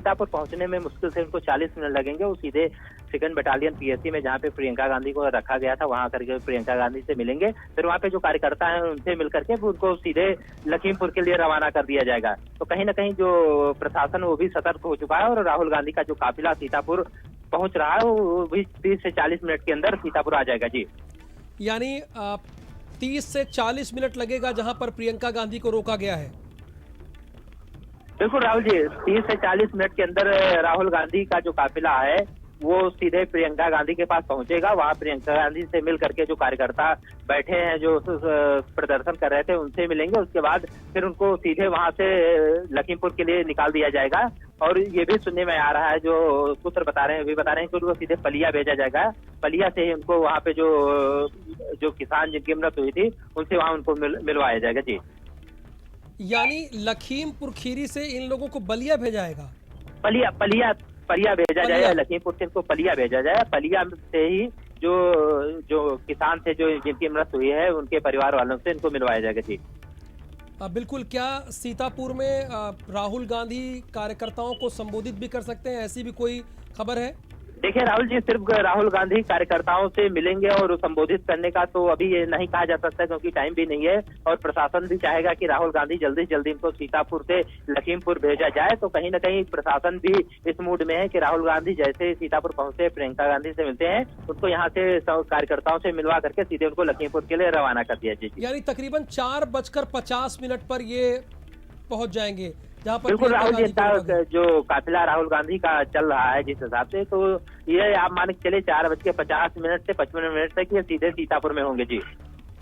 सीतापुर पहुंचने में मुश्किल से उनको 40 मिनट लगेंगे। वो सीधे 2nd बटालियन पीएसी में, जहाँ पे प्रियंका गांधी को रखा गया था, वहां करके प्रियंका गांधी से मिलेंगे। फिर वहां पे जो कार्यकर्ता हैं उनसे मिल करके उनको सीधे लखीमपुर के लिए रवाना कर दिया जाएगा। तो कहीं ना कहीं जो प्रशासन वो भी सतर्क हो चुका है और राहुल गांधी का जो काफिला सीतापुर पहुंच रहा है वो भी 30 से 40 मिनट के अंदर सीतापुर आ जाएगा जी। यानी 30 से 40 मिनट लगेगा जहां पर प्रियंका गांधी को रोका गया है। बिल्कुल राहुल जी, 30 से 40 मिनट के अंदर राहुल गांधी का जो काफिला है वो सीधे प्रियंका गांधी के पास पहुंचेगा। वहां प्रियंका गांधी से मिल करके जो कार्यकर्ता बैठे हैं, जो प्रदर्शन कर रहे थे, उनसे मिलेंगे। उसके बाद फिर उनको सीधे वहां से लखीमपुर के लिए निकाल दिया जाएगा। और ये भी सुनने में आ रहा है, जो सूत्र बता रहे हैं कि उनको सीधे पलिया भेजा जाएगा। पलिया से ही उनको वहां पे जो किसान जिनकी मृत्यु हुई थी उनसे वहां उनको मिलवाया जाएगा जी। यानी लखीमपुर खीरी से इन लोगों को बलिया भेजाएगा? पलिया भेजा जाएगा। लखीमपुर से इनको पलिया भेजा जाएगा। पलिया से ही जो किसान थे, जो जिनकी मृत्यु हुई है, उनके परिवार वालों से इनको मिलवाया जाएगा जी। बिल्कुल। क्या सीतापुर में राहुल गांधी कार्यकर्ताओं को संबोधित भी कर सकते हैं, ऐसी भी कोई खबर है? देखिए राहुल जी, सिर्फ राहुल गांधी कार्यकर्ताओं से मिलेंगे और संबोधित करने का तो अभी ये नहीं कहा जा सकता, क्योंकि टाइम भी नहीं है। और प्रशासन भी चाहेगा कि राहुल गांधी जल्दी से जल्दी इनको सीतापुर से लखीमपुर भेजा जाए। तो कहीं ना कहीं प्रशासन भी इस मूड में है कि राहुल गांधी जैसे सीतापुर पहुंचे, प्रियंका गांधी से मिलते हैं, उनको यहाँ से कार्यकर्ताओं से मिलवा करके सीधे उनको लखीमपुर के लिए रवाना कर दिया जाए। यानी तकरीबन 4:50 पर ये पहुंच जाएंगे जहाँ पर बिल्कुल राहुल जी, जो काफिला राहुल गांधी का चल रहा है जिस हिसाब से, तो ये आप मान के चले 4:50 से 55 मिनट तक ये सीधे सीतापुर में होंगे जी।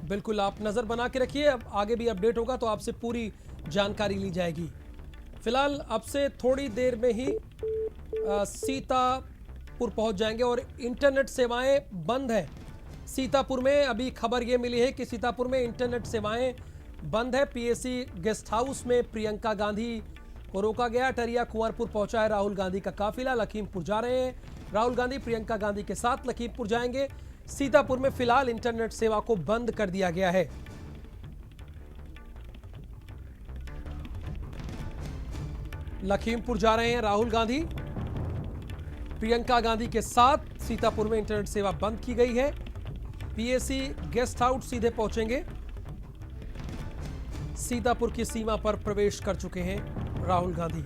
बिल्कुल, आप नजर बना के रखिए। अब आगे भी अपडेट होगा तो आपसे पूरी जानकारी ली जाएगी। फिलहाल अब से थोड़ी देर में ही सीतापुर पहुंच जाएंगे और इंटरनेट सेवाएं बंद है सीतापुर में। अभी खबर ये मिली है कि सीतापुर में इंटरनेट सेवाएं बंद है। पीएसी गेस्ट हाउस में प्रियंका गांधी को रोका गया। अटरिया कुंवरपुर पहुंचा है राहुल गांधी का काफिला, लखीमपुर जा रहे हैं। राहुल गांधी प्रियंका गांधी के साथ लखीमपुर जाएंगे। सीतापुर में फिलहाल इंटरनेट सेवा को बंद कर दिया गया है। लखीमपुर जा रहे हैं राहुल गांधी, प्रियंका गांधी के साथ। सीतापुर में इंटरनेट सेवा बंद की गई है। पीएसी गेस्ट हाउस सीधे पहुंचेंगे। सीतापुर की सीमा पर प्रवेश कर चुके हैं राहुल गांधी।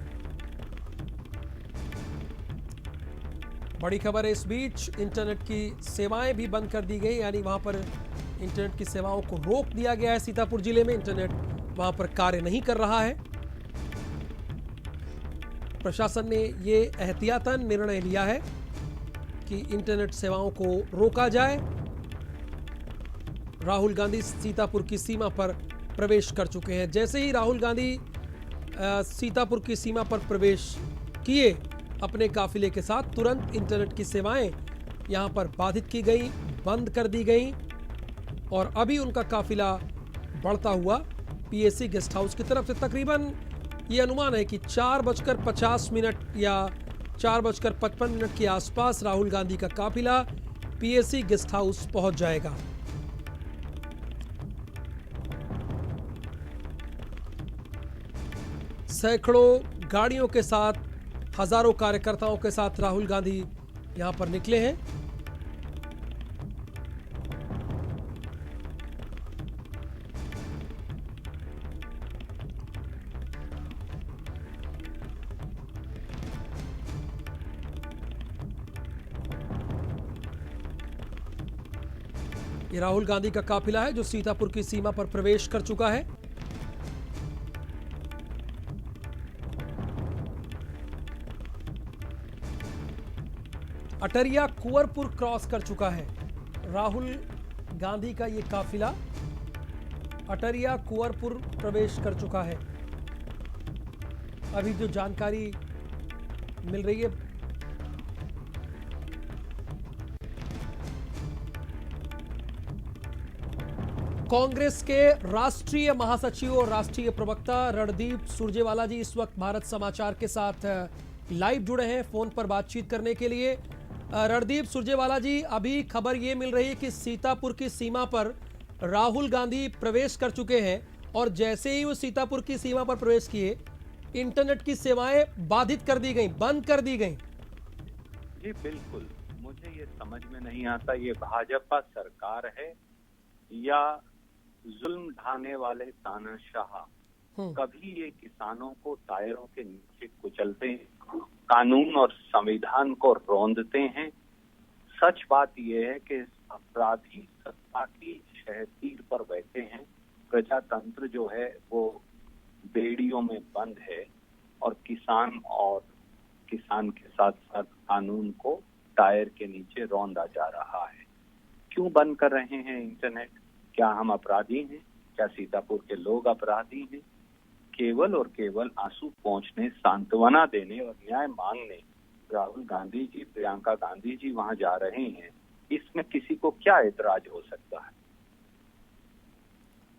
बड़ी खबर है इस बीच, इंटरनेट की सेवाएं भी बंद कर दी गई, यानी वहां पर इंटरनेट की सेवाओं को रोक दिया गया है। सीतापुर जिले में इंटरनेट वहां पर कार्य नहीं कर रहा है। प्रशासन ने ये एहतियातन निर्णय लिया है कि इंटरनेट सेवाओं को रोका जाए। राहुल गांधी सीतापुर की सीमा पर प्रवेश कर चुके हैं। जैसे ही राहुल गांधी सीतापुर की सीमा पर प्रवेश किए अपने काफिले के साथ, तुरंत इंटरनेट की सेवाएं यहां पर बाधित की गई, बंद कर दी गई। और अभी उनका काफिला बढ़ता हुआ पीएसी गेस्ट हाउस की तरफ से तकरीबन ये अनुमान है कि 4:50 या 4:55 के आसपास राहुल गांधी का काफिला पीएसी गेस्ट हाउस पहुंच जाएगा। सैकड़ों गाड़ियों के साथ, हजारों कार्यकर्ताओं के साथ राहुल गांधी यहां पर निकले हैं। ये राहुल गांधी का काफिला है जो सीतापुर की सीमा पर प्रवेश कर चुका है। अटरिया कुंवरपुर क्रॉस कर चुका है राहुल गांधी का ये काफिला। अटरिया कुंवरपुर प्रवेश कर चुका है। अभी जो जानकारी मिल रही है, कांग्रेस के राष्ट्रीय महासचिव और राष्ट्रीय प्रवक्ता रणदीप सुरजेवाला जी इस वक्त भारत समाचार के साथ लाइव जुड़े हैं फोन पर बातचीत करने के लिए। रणदीप सुरजेवाला जी, अभी खबर ये मिल रही है कि सीतापुर की सीमा पर राहुल गांधी प्रवेश कर चुके हैं और जैसे ही वो सीतापुर की सीमा पर प्रवेश किए, इंटरनेट की सेवाएं बाधित कर दी गई, बंद कर दी गई। जी बिल्कुल, मुझे ये समझ में नहीं आता ये भाजपा सरकार है या जुल्म ढाने वाले तानाशाह। कभी ये किसानों को टायरों के नीचे कुचलते हैं, कानून और संविधान को रौंदते हैं। सच बात यह है कि अपराधी सत्ता की शहतीर पर बैठे हैं। प्रजातंत्र जो है वो बेड़ियों में बंद है और किसान के साथ साथ कानून को टायर के नीचे रौंदा जा रहा है। क्यों बंद कर रहे हैं इंटरनेट? क्या हम अपराधी हैं? क्या सीतापुर के लोग अपराधी हैं? केवल और केवल आंसू पोंछने, सांत्वना देने और न्याय मांगने राहुल गांधी जी, प्रियंका गांधी जी वहां जा रहे हैं। इसमें किसी को क्या एतराज हो सकता है?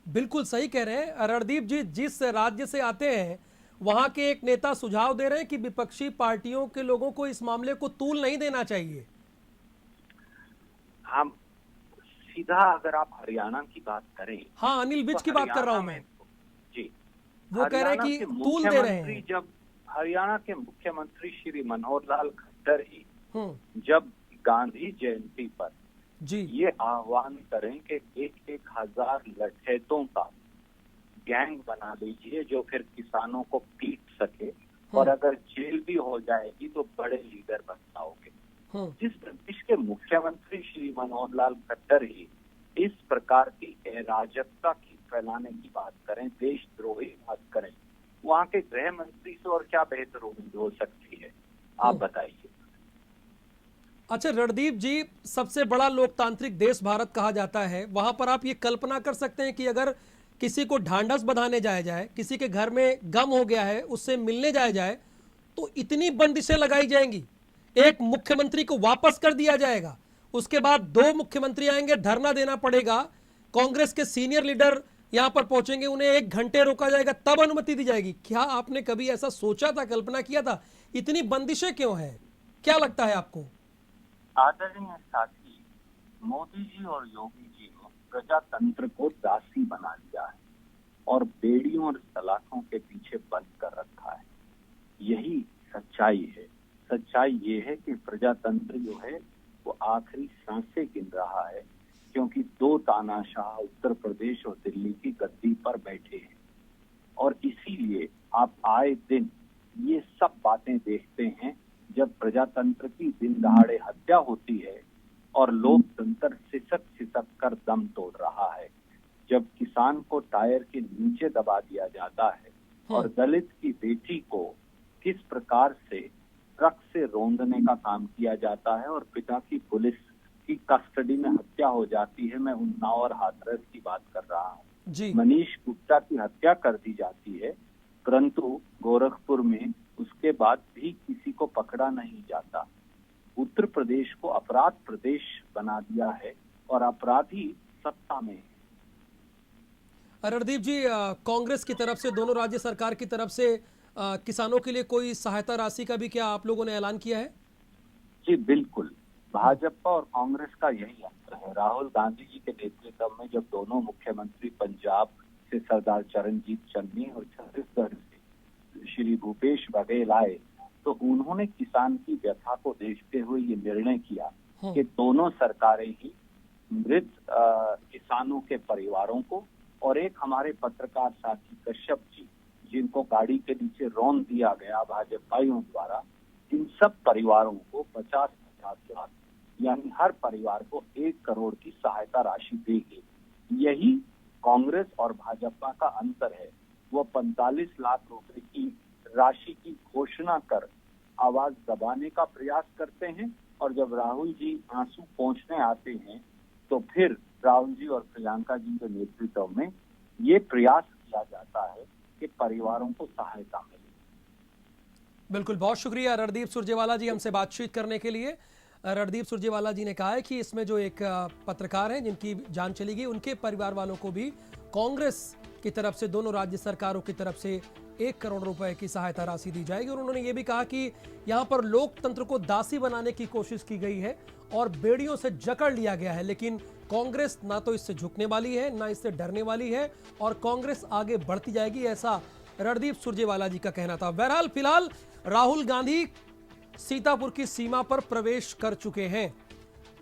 बिल्कुल सही कह रहे हैं रणदीप जी। जिस राज्य से आते हैं वहां के एक नेता सुझाव दे रहे हैं कि विपक्षी पार्टियों के लोगों को इस मामले को तूल नहीं देना चाहिए। हम सीधा अगर आप हरियाणा की बात करें, हाँ, अनिल विज की बात कर रहा हूं मैं। जी, वो कह रहे हैं कि तूल दे रहे हैं। जब हरियाणा के मुख्यमंत्री श्री मनोहर लाल खट्टर ही जब गांधी जयंती पर जी ये आह्वान करें कि 1,000 लठैतों का गैंग बना लीजिए जो फिर किसानों को पीट सके और अगर जेल भी हो जाएगी तो बड़े लीडर बन पाओगे। जिस प्रदेश के मुख्यमंत्री श्री मनोहर लाल खट्टर ही इस प्रकार की अराजकता की फैलाने की बात करें, देशद्रोही बात करें, वहाँ के गृह मंत्री से और क्या बेहतर उम्मीद हो सकती है? आप बताइए। अच्छा रणदीप जी, सबसे बड़ा लोकतांत्रिक देश भारत कहा जाता है, वहां पर आप ये कल्पना कर सकते हैं कि अगर किसी को ढांढस बंधाने जाया जाए, किसी के घर में गम हो गया है उससे मिलने जाया जाए, तो इतनी बंदिशें लगाई जाएंगी। एक मुख्यमंत्री को वापस कर दिया जाएगा, उसके बाद 2 मुख्यमंत्री आएंगे, धरना देना पड़ेगा, कांग्रेस के सीनियर लीडर यहां पर पहुंचेंगे, उन्हें 1 घंटे रोका जाएगा, तब अनुमति दी जाएगी। क्या आपने कभी ऐसा सोचा था, कल्पना किया था? इतनी बंदिशें क्यों है? क्या लगता है आपको? आदरणीय साथी, मोदी जी और योगी जी ने प्रजातंत्र को दासी बना लिया है और बेड़ियों और सलाखों के पीछे बंद कर रखा है। यही सच्चाई है। सच्चाई ये है कि प्रजातंत्र जो है वो आखिरी सांसें गिन रहा है, क्योंकि 2 तानाशाह उत्तर प्रदेश और दिल्ली की गद्दी पर बैठे हैं और इसीलिए आप आए दिन ये सब बातें देखते हैं। जब प्रजातंत्र की दिन दहाड़े हत्या होती है और लोकतंत्र सिसक कर दम तोड़ रहा है, जब किसान को टायर के नीचे दबा दिया जाता है और दलित की बेटी को किस प्रकार से ट्रक से रौंदने का काम किया जाता है और पिता की पुलिस की कस्टडी में हत्या हो जाती है। मैं उन्नाव और हाथरस की बात कर रहा हूँ। मनीष गुप्ता की हत्या कर दी जाती है, परंतु गोरखपुर में उसके बाद भी किसी को पकड़ा नहीं जाता। उत्तर प्रदेश को अपराध प्रदेश बना दिया है और अपराधी सत्ता में है। रणदीप जी, कांग्रेस की तरफ से, दोनों राज्य सरकार की तरफ से किसानों के लिए कोई सहायता राशि का भी क्या आप लोगों ने ऐलान किया है? जी बिल्कुल, भाजपा और कांग्रेस का यही अंतर है। राहुल गांधी जी के नेतृत्व में जब दोनों मुख्यमंत्री पंजाब से सरदार चरणजीत चन्नी और छत्तीसगढ़ से श्री भूपेश बघेल आए तो उन्होंने किसान की व्यथा को देखते हुए ये निर्णय किया कि दोनों सरकारें ही मृत किसानों के परिवारों को और एक हमारे पत्रकार साथी कश्यप जी जिनको गाड़ी के नीचे रौंद दिया गया भाजपाइयों द्वारा, इन सब परिवारों को 50-50 लाख यानी हर परिवार को 1 करोड़ की सहायता राशि देगी। यही कांग्रेस और भाजपा का अंतर है। वो 45 लाख रुपए की राशि की घोषणा कर आवाज दबाने का प्रयास करते हैं और जब राहुल जी आंसू पोंछने आते हैं तो फिर राहुल जी और प्रियंका जी के नेतृत्व में ये प्रयास किया जाता है कि परिवारों को सहायता मिले। बिल्कुल, बहुत शुक्रिया रणदीप सुरजेवाला जी हमसे बातचीत करने के लिए। रणदीप सुरजेवाला जी ने कहा है कि इसमें जो एक पत्रकार हैं जिनकी जान चली गई, उनके परिवार वालों को भी कांग्रेस की तरफ से, दोनों राज्य सरकारों की तरफ से 1 करोड़ रुपए की सहायता राशि दी जाएगी। और उन्होंने ये भी कहा कि यहाँ पर लोकतंत्र को दासी बनाने की कोशिश की गई है और बेड़ियों से जकड़ लिया गया है, लेकिन कांग्रेस ना तो इससे झुकने वाली है, ना इससे डरने वाली है और कांग्रेस आगे बढ़ती जाएगी, ऐसा रणदीप सुरजेवाला जी का कहना था। बहरहाल फिलहाल राहुल गांधी सीतापुर की सीमा पर प्रवेश कर चुके हैं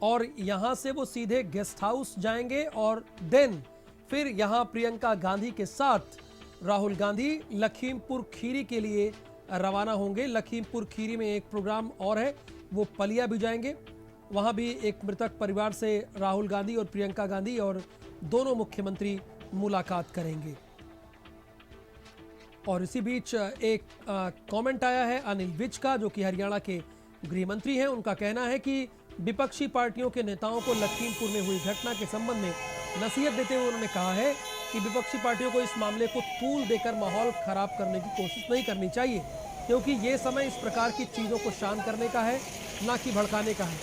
और यहां से वो सीधे गेस्ट हाउस जाएंगे और देन फिर यहां प्रियंका गांधी के साथ राहुल गांधी लखीमपुर खीरी के लिए रवाना होंगे। लखीमपुर खीरी में एक प्रोग्राम और है, वो पलिया भी जाएंगे। वहां भी एक मृतक परिवार से राहुल गांधी और प्रियंका गांधी और दोनों मुख्यमंत्री मुलाकात करेंगे। और इसी बीच एक कमेंट आया है अनिल विज का, जो कि हरियाणा के गृह मंत्री हैं। उनका कहना है कि विपक्षी पार्टियों के नेताओं को लखीमपुर में हुई घटना के संबंध में नसीहत देते हुए उन्होंने कहा है कि विपक्षी पार्टियों को इस मामले को तूल देकर माहौल खराब करने की कोशिश नहीं करनी चाहिए, क्योंकि ये समय इस प्रकार की चीज़ों को शांत करने का है, ना कि भड़काने का है।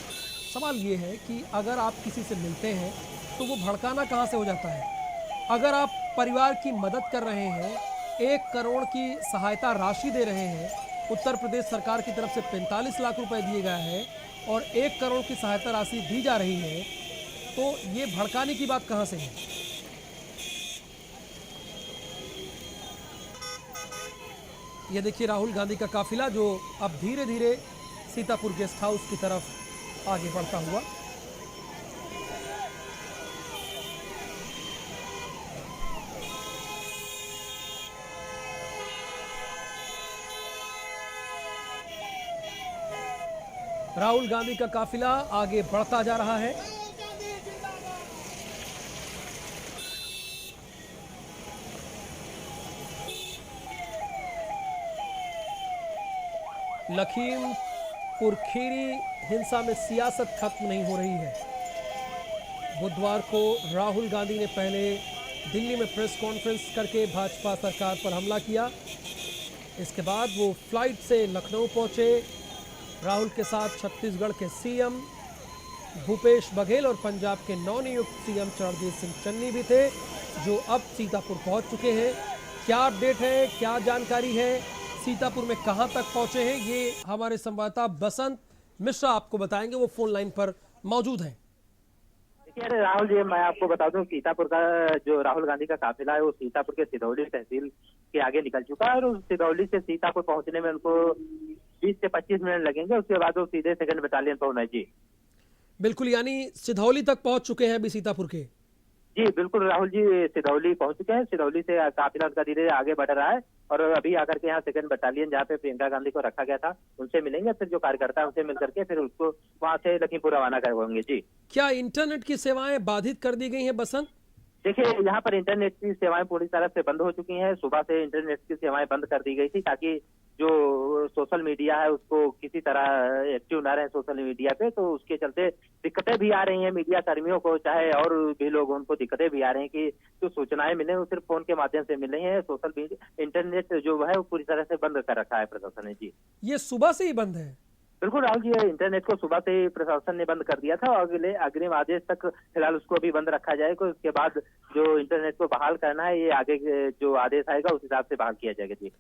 सवाल ये है कि अगर आप किसी से मिलते हैं तो वो भड़काना कहाँ से हो जाता है। अगर आप परिवार की मदद कर रहे हैं, 1 करोड़ की सहायता राशि दे रहे हैं, उत्तर प्रदेश सरकार की तरफ से 45 लाख रुपए दिए गए हैं और 1 करोड़ की सहायता राशि दी जा रही है, तो ये भड़काने की बात कहाँ से है। ये देखिए राहुल गांधी का काफिला जो अब धीरे धीरे सीतापुर गेस्ट हाउस की तरफ आगे बढ़ता हुआ। राहुल गांधी का काफिला आगे बढ़ता जा रहा है। लखीमपुर खीरी हिंसा में सियासत खत्म नहीं हो रही है। बुधवार को राहुल गांधी ने पहले दिल्ली में प्रेस कॉन्फ्रेंस करके भाजपा सरकार पर हमला किया। इसके बाद वो फ्लाइट से लखनऊ पहुंचे। राहुल के साथ छत्तीसगढ़ के सीएम भूपेश बघेल और पंजाब के नवनियुक्त सीएम चरणजीत सिंह चन्नी भी थे, जो अब सीतापुर पहुंच चुके हैं। क्या अपडेट है, क्या जानकारी है, सीतापुर में कहां तक पहुंचे हैं, ये हमारे संवाददाता बसंत मिश्रा आपको बताएंगे। वो फोन लाइन पर मौजूद हैं। देखिए राहुल जी, मैं आपको बता दूं, सीतापुर का जो राहुल गांधी का काफिला है वो सीतापुर के सिधौली तहसील के आगे निकल चुका है और उस सिधौली से सीतापुर पहुंचने में उनको 20 से 25 मिनट लगेंगे। उसके बाद वो सीधे 2nd बटालियन पहुंचना। जी बिल्कुल, यानी सिधौली तक पहुंच चुके हैं अभी सीतापुर के। जी बिल्कुल राहुल जी, सिधौली पहुंच चुके हैं। सिधौली से काफिला उनका धीरे धीरे आगे बढ़ रहा है और अभी आकर के यहाँ 2nd बटालियन जहाँ पे प्रियंका गांधी को रखा गया था उनसे मिलेंगे। फिर जो कार्यकर्ता है उनसे मिल करके फिर उसको वहां से लखीमपुर रवाना करवाएंगे। जी क्या इंटरनेट की सेवाएं बाधित कर दी गई हैं बसंत? देखिए यहाँ पर इंटरनेट की सेवाएं पूरी तरह से बंद हो चुकी हैं। सुबह से इंटरनेट की सेवाएं बंद कर दी गई थी ताकि जो सोशल मीडिया है उसको किसी तरह एक्टिव ना रहे सोशल मीडिया पे, तो उसके चलते दिक्कतें भी आ रही हैं मीडिया कर्मियों को, चाहे और भी लोग, उनको दिक्कतें भी आ रही हैं कि जो सूचनाएं मिले वो सिर्फ फोन के माध्यम से मिल रही है। सोशल मीडिया इंटरनेट जो है वो पूरी तरह से बंद कर रखा है प्रशासन ने। जी ये सुबह से ही बंद है? बिल्कुल राहुल जी, इंटरनेट को सुबह से प्रशासन ने बंद कर दिया था और अगले अग्रिम आदेश तक फिलहाल उसको भी बंद रखा जाएगा। उसके बाद जो इंटरनेट को बहाल करना है ये आगे जो आदेश आएगा उस हिसाब से बहाल किया जाएगा। जी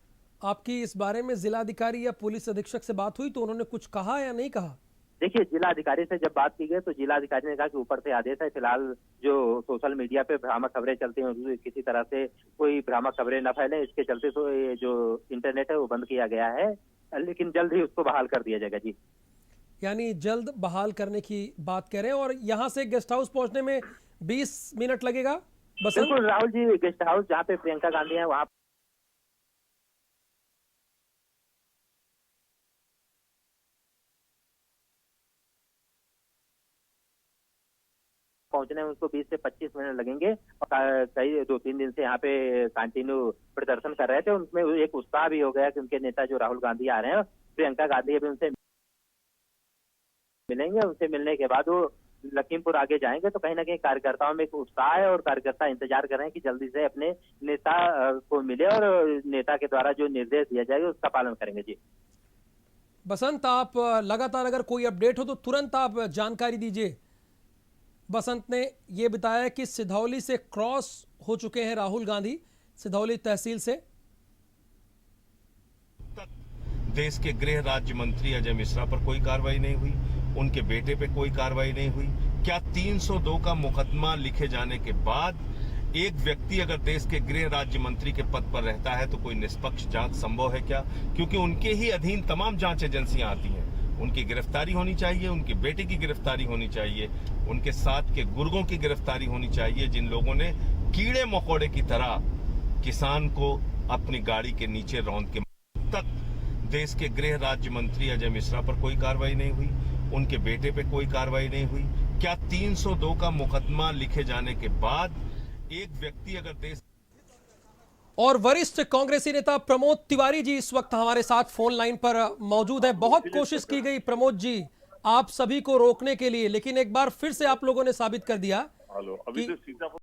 आपकी इस बारे में जिलाधिकारी या पुलिस अधीक्षक से बात हुई तो उन्होंने कुछ कहा या नहीं कहा? देखिए जिलाधिकारी से जब बात की गई तो जिलाधिकारी ने कहा कि ऊपर से आदेश है, फिलहाल जो सोशल मीडिया पे भ्रामक खबरें चलती हैं किसी तरह से कोई भ्रामक खबरें न फैले, इसके चलते तो ये जो इंटरनेट है वो बंद किया गया है, लेकिन जल्द ही उसको बहाल कर दिया जाएगा। जी यानी जल्द बहाल करने की बात कह रहे हैं। और यहाँ से गेस्ट हाउस पहुंचने में 20 मिनट लगेगा बसंत? बिल्कुल राहुल जी, गेस्ट हाउस जहाँ पे प्रियंका गांधी है वहाँ पहुंचने में उसको 20 से 25 मिनट लगेंगे। और कई 2-3 दिन से यहाँ पे कंटिन्यू प्रदर्शन कर रहे थे, उनमें एक उत्साह भी हो गया कि उनके नेता जो राहुल गांधी आ रहे हैं, प्रियंका गांधी अभी उनसे मिलेंगे। उनसे मिलने के बाद वो लखीमपुर आगे जाएंगे, तो कहीं ना कहीं कार्यकर्ताओं में एक उत्साह है और कार्यकर्ता इंतजार कर रहे हैं कि जल्दी से अपने नेता को मिले और नेता के द्वारा जो निर्देश दिया जाएगा उसका पालन करेंगे। जी बसंत, आप लगातार अगर कोई अपडेट हो तो तुरंत आप जानकारी दीजिए। बसंत ने यह बताया कि सिधौली से क्रॉस हो चुके हैं राहुल गांधी, सिधौली तहसील से। देश के गृह राज्य मंत्री अजय मिश्रा पर कोई कार्रवाई नहीं हुई, उनके बेटे पे कोई कार्रवाई नहीं हुई। क्या 302 का मुकदमा लिखे जाने के बाद एक व्यक्ति अगर देश के गृह राज्य मंत्री के पद पर रहता है तो कोई निष्पक्ष जांच संभव है क्या? क्योंकि उनके ही अधीन तमाम जांच एजेंसियां आती हैं। उनकी गिरफ्तारी होनी चाहिए, उनके बेटे की गिरफ्तारी होनी चाहिए, उनके साथ के गुर्गों की गिरफ्तारी होनी चाहिए, जिन लोगों ने कीड़े मकोड़े की तरह किसान को अपनी गाड़ी के नीचे रौंद के तक देश के गृह राज्य मंत्री अजय मिश्रा पर कोई कार्रवाई नहीं हुई, उनके बेटे पे कोई कार्रवाई नहीं हुई। क्या 302 का मुकदमा लिखे जाने के बाद एक व्यक्ति अगर देश और वरिष्ठ कांग्रेसी नेता प्रमोद तिवारी जी इस वक्त हमारे साथ फोन लाइन पर मौजूद है। बहुत कोशिश की गई प्रमोद जी आप सभी को रोकने के लिए, लेकिन एक बार फिर से आप लोगों ने साबित कर दिया हेलो, अभी तो सीतापुर